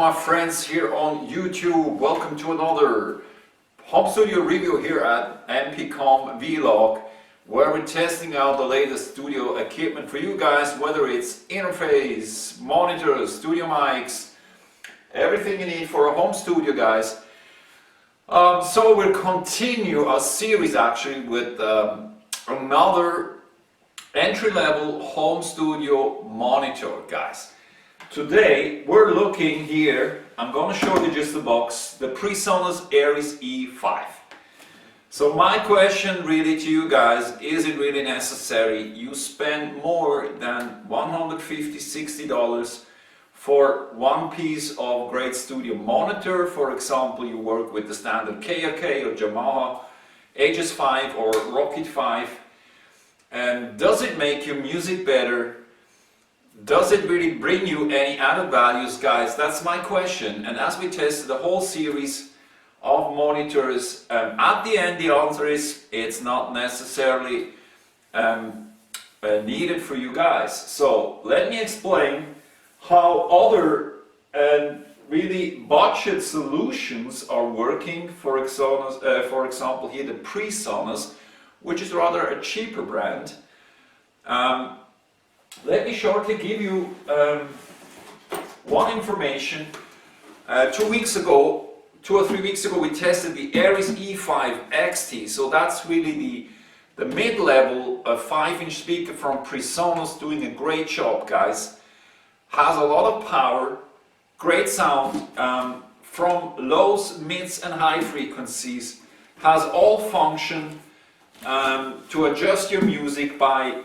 my friends here on YouTube. Welcome to another home studio review here at MPCOM Vlog, where we're testing out the latest studio equipment for you guys, whether it's interface, monitors, studio mics, everything you need for a home studio, guys. So we'll continue our series actually with another entry-level home studio monitor, guys. Today we're looking here, I'm going to show you just the box, the PreSonus Eris E5. So my question really to you guys, is it really necessary you spend more than $150–$60 for one piece of great studio monitor? For example, you work with the standard KRK or Yamaha HS5 or Rocket 5. And does it make your music better? Does it really bring you any added values, guys? That's my question. And as we tested the whole series of monitors, at the end the answer is it's not necessarily needed for you guys. So let me explain how other really budget solutions are working. For example here the PreSonus, which is rather a cheaper brand. Let me shortly give you one information. 2 or 3 weeks ago, we tested the Eris E5XT. So that's really the mid-level 5-inch speaker from PreSonus, doing a great job, guys. Has a lot of power, great sound from lows, mids and high frequencies. Has all function to adjust your music by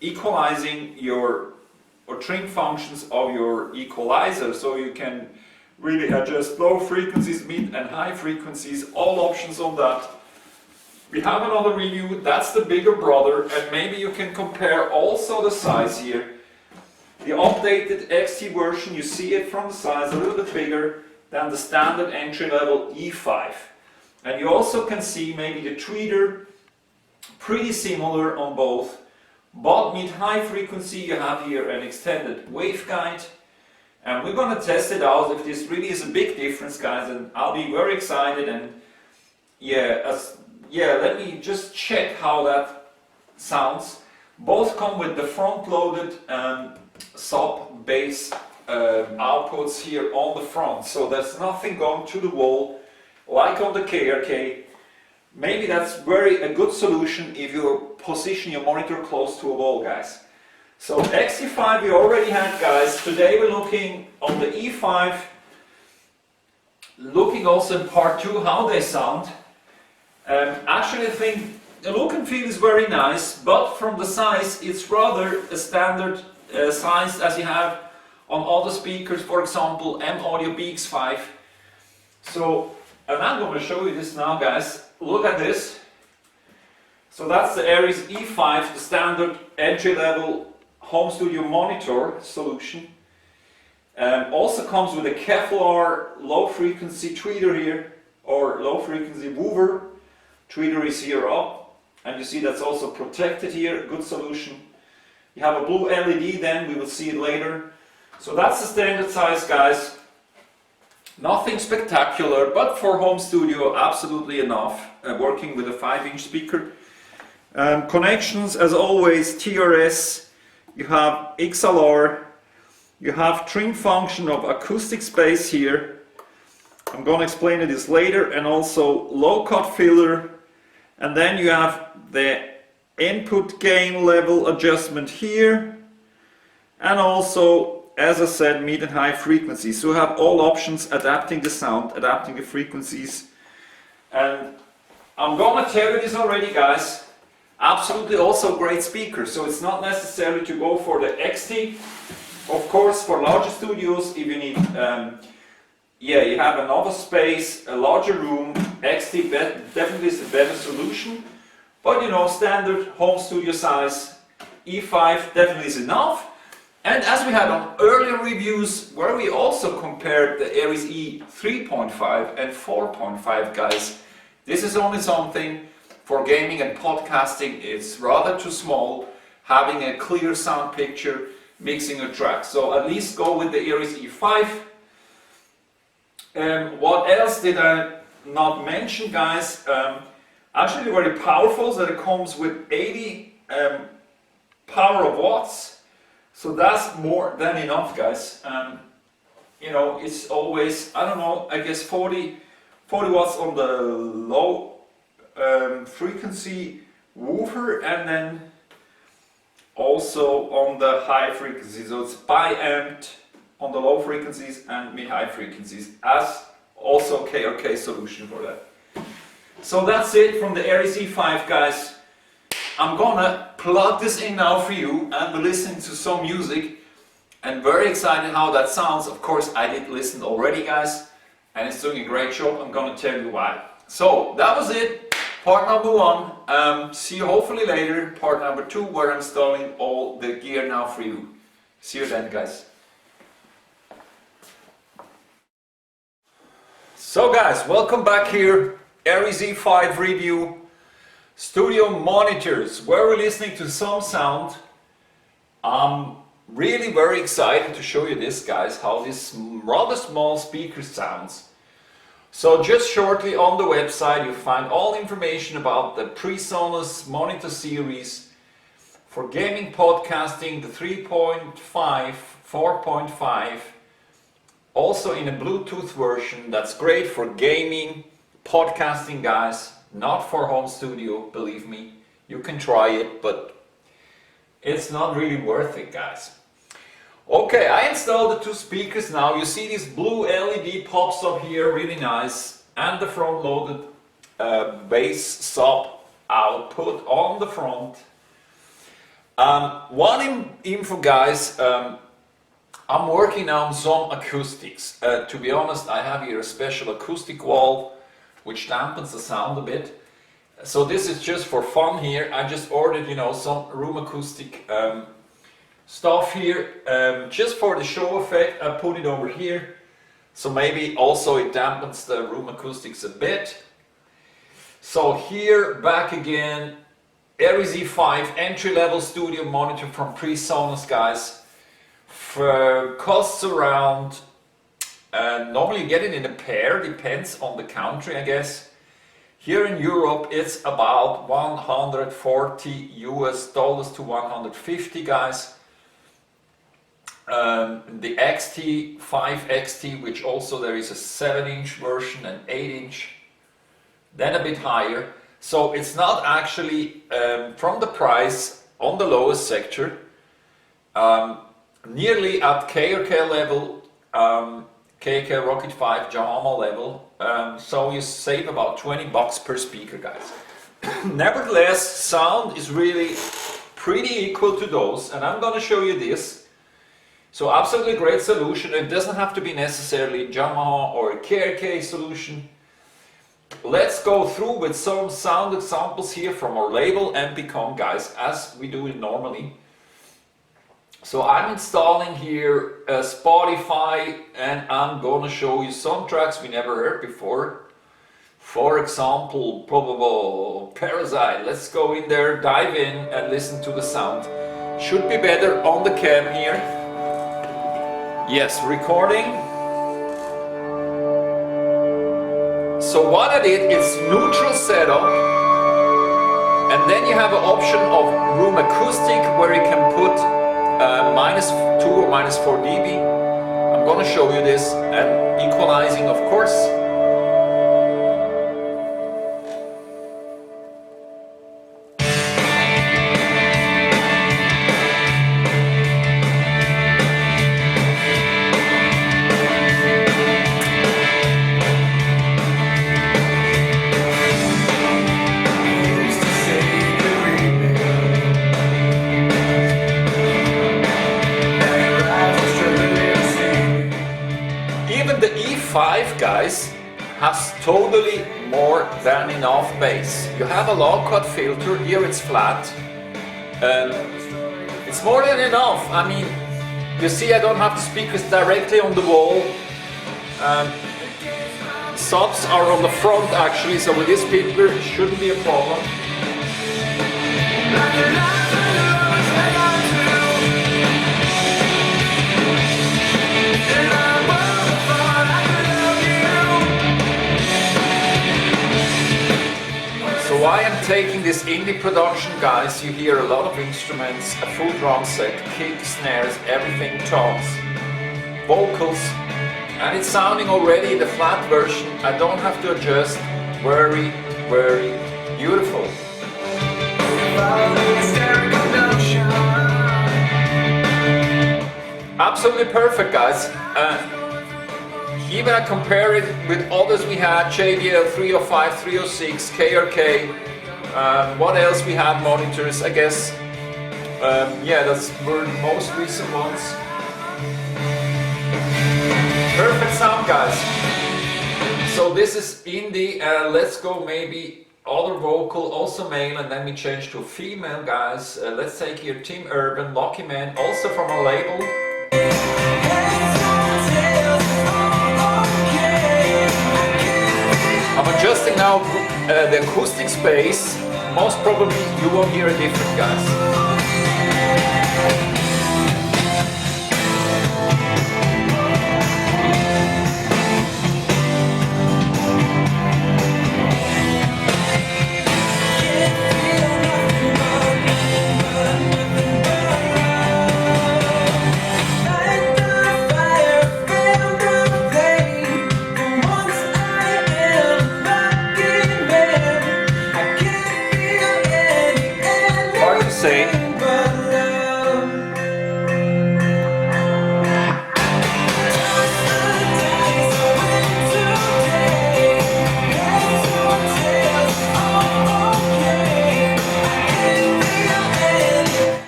equalizing your or trim functions of your equalizer, so you can really adjust low frequencies, mid and high frequencies, all options on that. We have another review, that's the bigger brother, and maybe you can compare also the size here. The updated XT version, you see it from the size a little bit bigger than the standard entry-level E5. And you also can see maybe the tweeter, pretty similar on both. But mid-high frequency, you have here an extended waveguide, and we're going to test it out if this really is a big difference, guys, and I'll be very excited. And let me just check how that sounds. Both come with the front-loaded sub-bass outputs here on the front, so there's nothing going to the wall like on the KRK. Maybe that's a good solution if you position your monitor close to a wall, guys. So XT5 we already had, guys. Today we're looking on the E5, looking also in part 2 how they sound. Actually I think the look and feel is very nice, but from the size it's rather a standard size as you have on other speakers, for example M-Audio BX5. So, and I'm going to show you this now, guys. Look at this. So that's the Eris E5, the standard entry-level home studio monitor solution. Also comes with a Kevlar low-frequency tweeter here, or low-frequency woofer. Tweeter is here up, and you see that's also protected here. Good solution. You have a blue LED, then we will see it later. So that's the standard size, guys. Nothing spectacular, but for home studio absolutely enough, working with a 5-inch speaker. Connections as always, TRS, you have XLR, you have trim function of acoustic space here. I'm going to explain this later, and also low cut filler, and then you have the input gain level adjustment here, and also, as I said, mid and high frequencies. So you have all options adapting the sound, adapting the frequencies. And I'm gonna tell you this already, guys, absolutely also great speaker. So it's not necessary to go for the XT. Of course, for larger studios, if you need, you have another space, a larger room, XT definitely is the better solution. But you know, standard home studio size, E5 definitely is enough. And as we had on earlier reviews, where we also compared the Eris E3.5 and 4.5, guys, this is only something for gaming and podcasting. It's rather too small, having a clear sound picture, mixing a track. So at least go with the Eris E5. What else did I not mention, guys? Actually very powerful, so it comes with 80 power of watts, so that's more than enough, guys. You know, it's always, I don't know, I guess 40 watts on the low frequency woofer, and then also on the high frequency, so it's bi-amped on the low frequencies and mid-high frequencies, as also KRK solution for that. So that's it from the Eris E5, guys. I'm gonna plug this in now for you, and we're listening to some music, and very excited how that sounds. Of course, I did listen already, guys, and it's doing a great job. I'm gonna tell you why. So that was it, part number 1. See you hopefully later, part number 2, where I'm installing all the gear now for you. See you then, guys. So guys, welcome back here. Eris E5 review, studio monitors, where we're listening to some sound. I'm really very excited to show you this, guys, how this rather small speaker sounds. So just shortly on the website you'll find all information about the PreSonus monitor series for gaming podcasting, the 3.5, 4.5, also in a Bluetooth version. That's great for gaming, podcasting, guys, not for home studio, believe me. You can try it, but it's not really worth it, guys. Okay, I installed the 2 speakers now. You see this blue LED pops up here, really nice, and the front loaded bass sub output on the front. One info, guys, I'm working on some acoustics. To be honest, I have here a special acoustic wall which dampens the sound a bit. So this is just for fun here. I just ordered, you know, some room acoustic stuff here, just for the show effect. I put it over here, so maybe also it dampens the room acoustics a bit. So here, back again, Eris E5 entry-level studio monitor from PreSonus, guys. For costs around, normally you get it in a pair, depends on the country, I guess. Here in Europe it's about $140 to 150, guys. The XT, 5XT, which also there is a 7-inch version and 8-inch, then a bit higher. So it's not actually from the price on the lowest sector, nearly at KRK level, KK Rocket 5 Jahama level, so you save about $20 per speaker, guys. Nevertheless, sound is really pretty equal to those, and I'm gonna show you this. So absolutely great solution. It doesn't have to be necessarily Yamaha or a KRK solution. Let's go through with some sound examples here from our label MPCOM, guys, as we do it normally. So I'm installing here Spotify, and I'm gonna show you some tracks we never heard before. For example, probable Parasite. Let's go in there, dive in and listen to the sound. Should be better on the cam here. Yes, recording. So what I did is neutral setup, and then you have an option of room acoustic where you can put -2 or -4 dB. I'm gonna show you this, and equalizing, of course. The E5, guys, has totally more than enough bass. You have a low cut filter, here it's flat. It's more than enough. I mean, you see I don't have the speakers directly on the wall. Subs are on the front actually, so with this speaker it shouldn't be a problem. taking this indie production, guys, you hear a lot of instruments, a full drum set, kick, snares, everything, toms, vocals, and it's sounding already the flat version. I don't have to adjust. Very, very beautiful. Absolutely perfect, guys. Even I compare it with others we had, JBL 305, 306, KRK, what else we had, monitors, I guess. Yeah, that's were the most recent ones. Perfect sound, guys. So this is indie, let's go maybe other vocal, also male, and then we change to female, guys. Let's take here Team Urban, Lucky Man, also from a label. I'm adjusting now the acoustic space. Most probably you won't hear a difference, guys.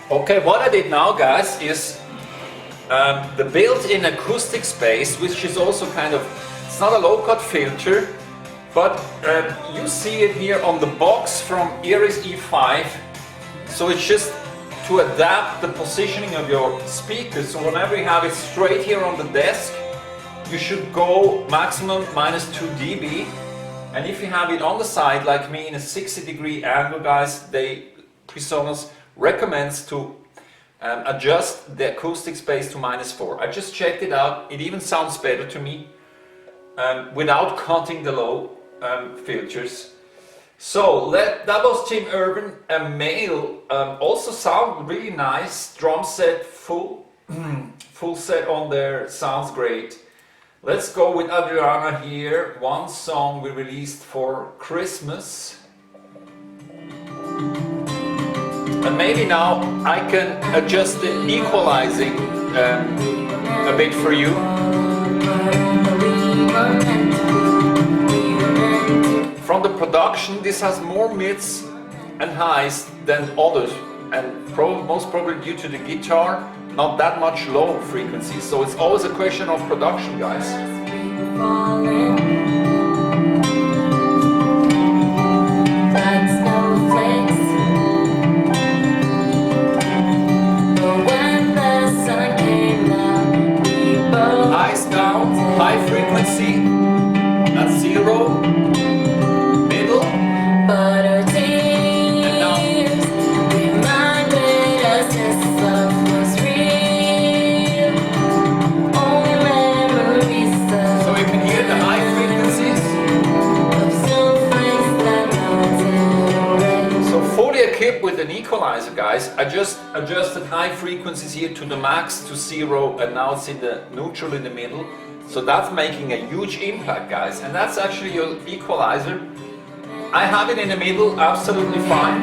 Okay, what I did now, guys, is the built-in acoustic space, which is also kind of, it's not a low-cut filter, but you see it here on the box from Eris E5. So it's just to adapt the positioning of your speakers. So whenever you have it straight here on the desk, you should go maximum -2 dB. And if you have it on the side, like me, in a 60-degree angle, guys, PreSonus recommends to adjust the acoustic space to -4. I just checked it out. It even sounds better to me without cutting the low filters. So that was Team Urban, a male, also sound really nice. Drum set, full set on there, sounds great. Let's go with Adriana here. One song we released for Christmas. And maybe now I can adjust the equalizing a bit for you. From the production, this has more mids and highs than others, and most probably due to the guitar, not that much low frequencies. So it's always a question of production, guys. Highs down, high frequency, that's 0, middle, and down. So you can hear the high frequencies. So fully equipped with an equalizer, guys. I just adjusted high frequencies here to the max to 0, and now it's in the neutral in the middle. So that's making a huge impact, guys, and that's actually your equalizer. I have it in the middle, absolutely fine.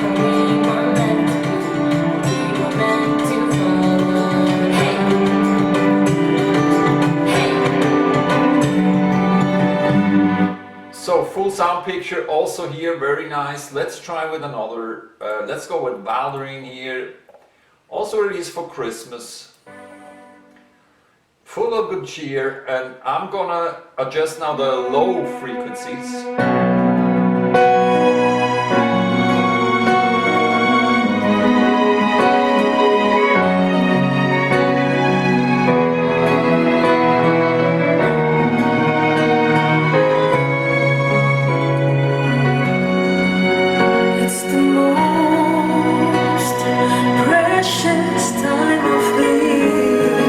So full sound picture also here, very nice. Let's try with another, let's go with Valderine here. Also released for Christmas. Full of good cheer, and I'm gonna adjust now the low frequencies. It's the most precious time of the year.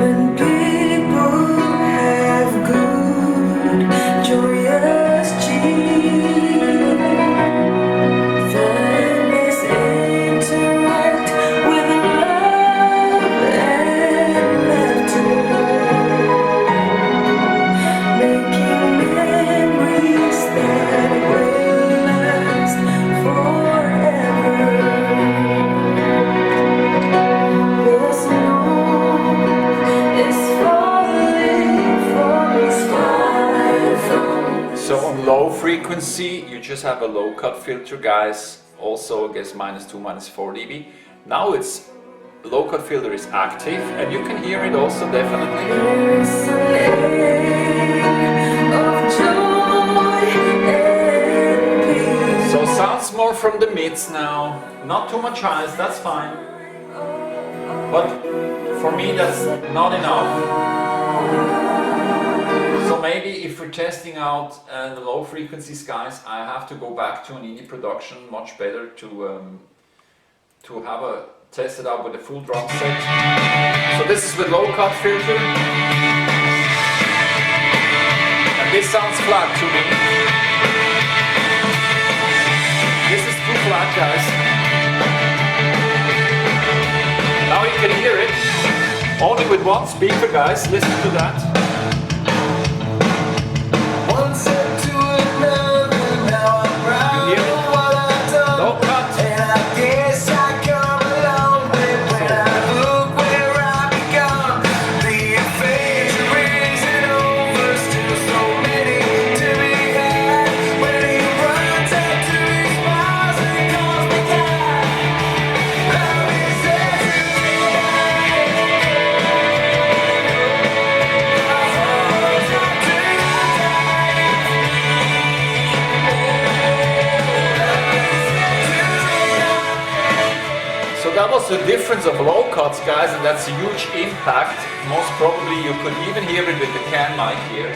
When people have good low frequency, you just have a low cut filter, guys. Also, I guess -2, -4 dB. Now it's low cut filter is active, and you can hear it also definitely. So sounds more from the mids now. Not too much highs, that's fine. But for me, that's not enough. So maybe if we're testing out the low frequencies, guys, I have to go back to an indie production, much better to have a test it out with a full drum set. So this is with low cut filter, and this sounds flat to me. This is too flat, guys. Now you can hear it only with one speaker, guys. Listen to that. That was the difference of low cuts, guys, and that's a huge impact. Most probably you could even hear it with the can mic here.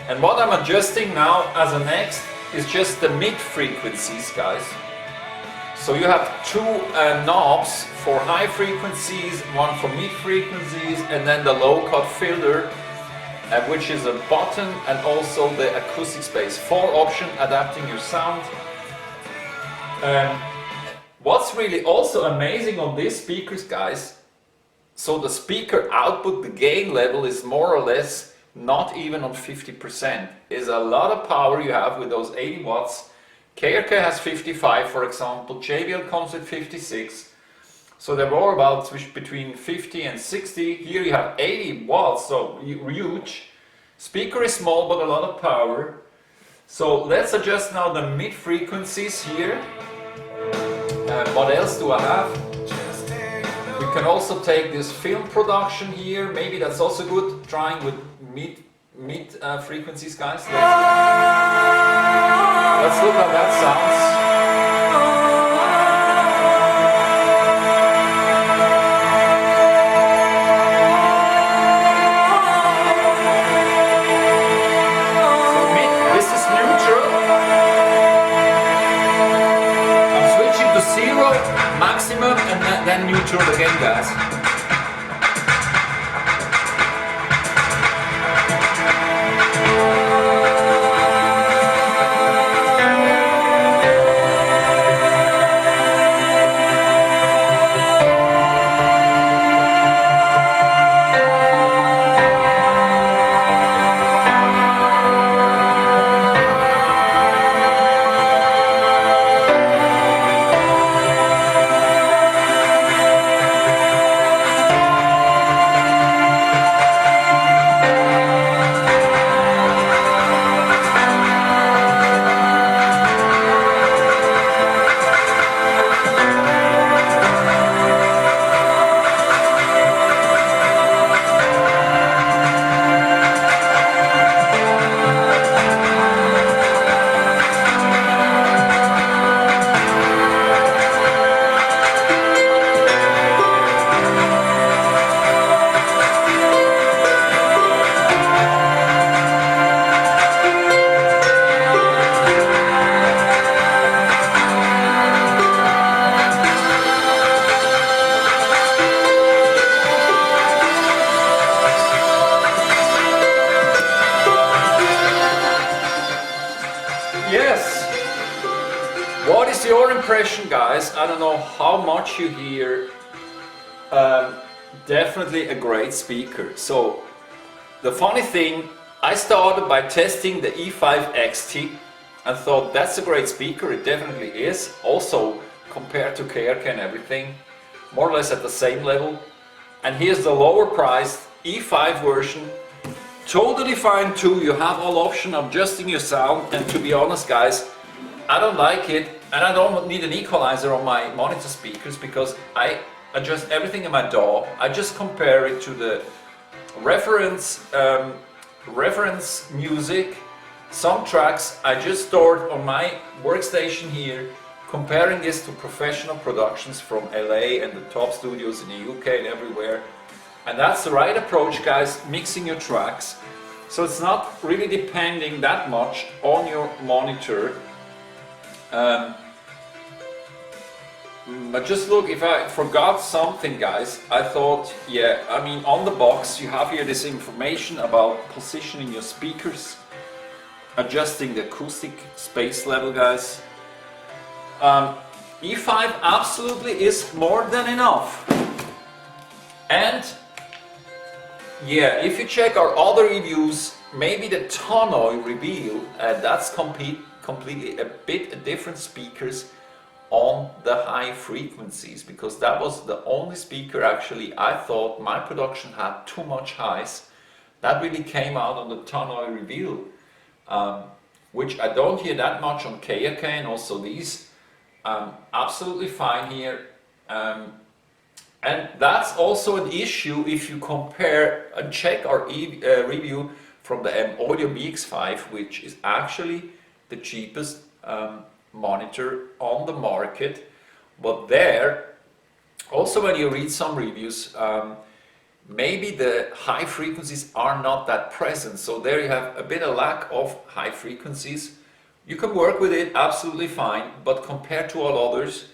And what I'm adjusting now as a next is just the mid frequencies, guys. So you have two knobs for high frequencies, one for mid frequencies, and then the low cut filter, which is a button, and also the acoustic space. 4 option adapting your sound. What's really also amazing on these speakers, guys, so the speaker output, the gain level is more or less not even on 50%. Is a lot of power you have with those 80 watts. KRK has 55, for example, JBL comes with 56. So they're all about between 50 and 60. Here you have 80 watts, so huge. Speaker is small, but a lot of power. So let's adjust now the mid frequencies here. What else do I have? We can also take this film production here. Maybe that's also good. Trying with mid frequencies, guys. Let's look how that sounds. So mid, this is neutral. Zero, maximum, and then neutral again, guys. Impression, guys. I don't know how much you hear. Definitely a great speaker. So the funny thing, I started by testing the E5XT and thought that's a great speaker. It definitely is. Also compared to KRK and everything, more or less at the same level. And here's the lower priced E5 version, totally fine too. You have all option of adjusting your sound, and to be honest guys, I don't like it, and I don't need an equalizer on my monitor speakers because I adjust everything in my DAW. I just compare it to the reference music. Some tracks I just stored on my workstation here, comparing this to professional productions from LA and the top studios in the UK and everywhere. And that's the right approach guys, mixing your tracks. So it's not really depending that much on your monitor. But just look, if I forgot something guys, I thought, yeah, I mean on the box you have here this information about positioning your speakers, adjusting the acoustic space level guys. E5 absolutely is more than enough. And yeah, if you check our other reviews, maybe the tonneau reveal, that's completely a bit different speakers on the high frequencies, because that was the only speaker actually I thought my production had too much highs. That really came out on the tonneau reveal, which I don't hear that much on KK, and also these absolutely fine here. And that's also an issue if you compare and check our review from the Audio BX5, which is actually the cheapest monitor on the market. But there, also when you read some reviews, maybe the high frequencies are not that present. So there you have a bit of lack of high frequencies. You can work with it absolutely fine, but compared to all others,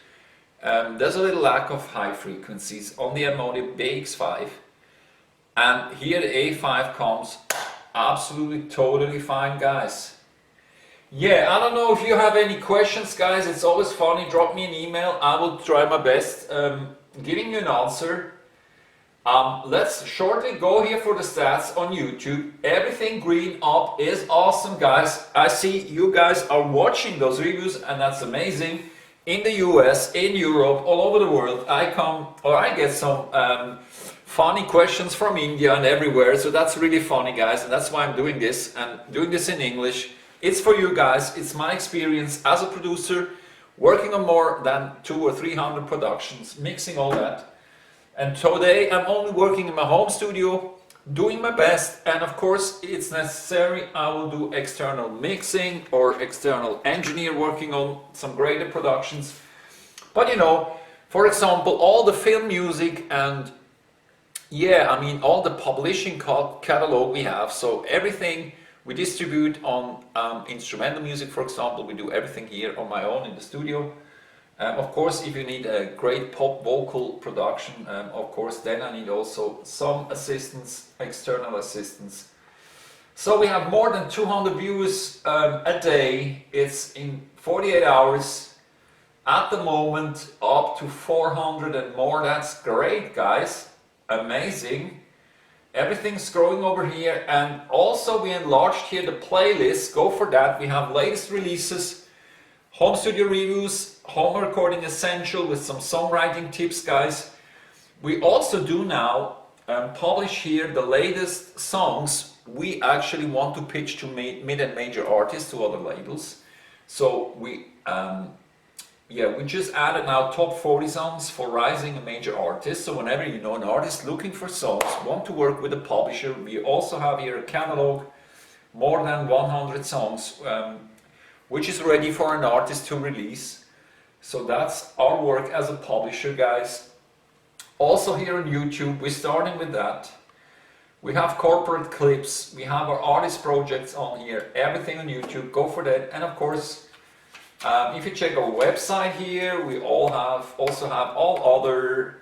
there's a little lack of high frequencies on the Audio BX5, and here the E5XT absolutely totally fine guys. Yeah, I don't know if you have any questions guys, it's always funny, drop me an email, I will try my best giving you an answer. Let's shortly go here for the stats on YouTube. Everything green up is awesome guys. I see you guys are watching those reviews and that's amazing. In the US, in Europe, all over the world, I get some funny questions from India and everywhere, so that's really funny guys, and that's why I'm doing this, and doing this in English. It's for you guys, it's my experience as a producer, working on more than 200 or 300 productions, mixing all that. And today I'm only working in my home studio, doing my best, and of course it's necessary I will do external mixing or external engineer working on some greater productions. But you know, for example, all the film music and yeah, I mean all the publishing catalog we have, so everything we distribute on instrumental music, for example, we do everything here on my own in the studio. Of course, if you need a great pop vocal production, of course, then I need also some assistance, external assistance. So we have more than 200 views a day. It's in 48 hours. At the moment, up to 400 and more. That's great, guys. Amazing. Everything's growing over here. And also we enlarged here the playlist. Go for that. We have latest releases, home studio reviews, home recording essential with some songwriting tips, guys. We also do now publish here the latest songs we actually want to pitch to mid and major artists, to other labels. So we just added now top 40 songs for rising and major artists. So whenever you know an artist looking for songs, want to work with a publisher, we also have here a catalog, more than 100 songs, which is ready for an artist to release. So that's our work as a publisher, guys. Also here on YouTube, we're starting with that. We have corporate clips, we have our artist projects on here, everything on YouTube, go for that. And of course, if you check our website here, we also have all other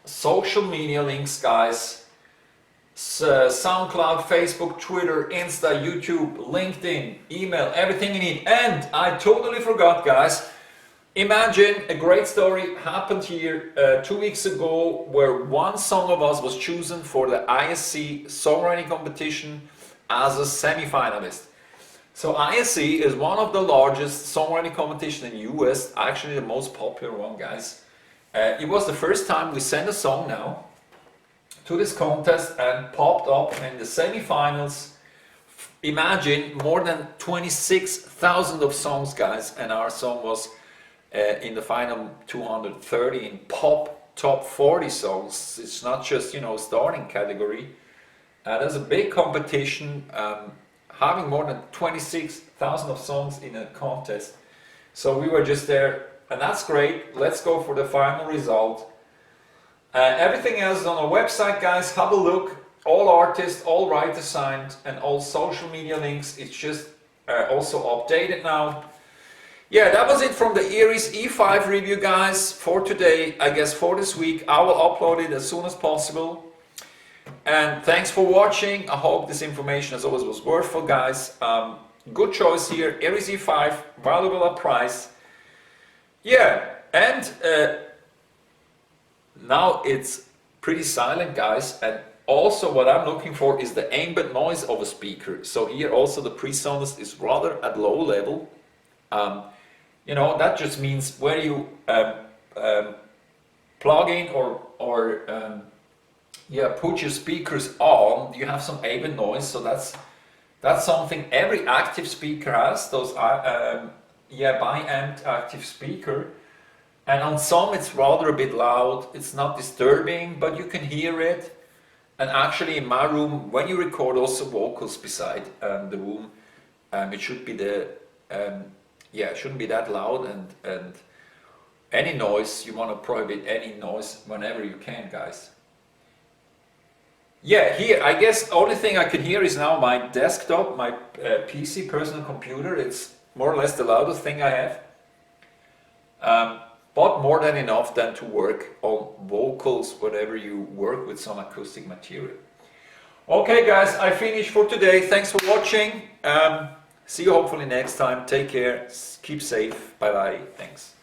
social media links, guys. SoundCloud, Facebook, Twitter, Insta, YouTube, LinkedIn, email, everything you need. And I totally forgot, guys. Imagine a great story happened here 2 weeks ago, where one song of us was chosen for the ISC songwriting competition as a semi-finalist. So ISC is one of the largest songwriting competitions in the US, actually the most popular one, guys. It was the first time we sent a song now to this contest and popped up in the semi-finals. Imagine more than 26,000 of songs, guys, and our song was in the final 230 in pop top 40 songs. It's not just, you know, starting category. There's a big competition, having more than 26,000 of songs in a contest. So we were just there, and that's great. Let's go for the final result. Everything else is on our website, guys. Have a look. All artists, all writers signed, and all social media links. It's just also updated now. Yeah, that was it from the Eris E5 review, guys, for today. I guess for this week. I will upload it as soon as possible. And thanks for watching. I hope this information, as always, was worthwhile, guys. Good choice here. Eris E5, valuable at price. Yeah, and now it's pretty silent, guys, and also what I'm looking for is the ambient noise of a speaker. So here also the PreSonus is rather at low level. You know, that just means where you plug in or put your speakers on, you have some ambient noise. So that's something every active speaker has, those bi-amped active speaker. And on some it's rather a bit loud, it's not disturbing, but you can hear it. And actually in my room, when you record also vocals beside the room, it should be it shouldn't be that loud, and any noise, you want to prohibit any noise whenever you can, guys. Yeah, here, I guess the only thing I can hear is now my desktop, my PC, personal computer. It's more or less the loudest thing I have. But more than enough then to work on vocals, whatever you work with some acoustic material. Okay, guys, I finished for today. Thanks for watching. See you hopefully next time. Take care. Keep safe. Bye-bye. Thanks.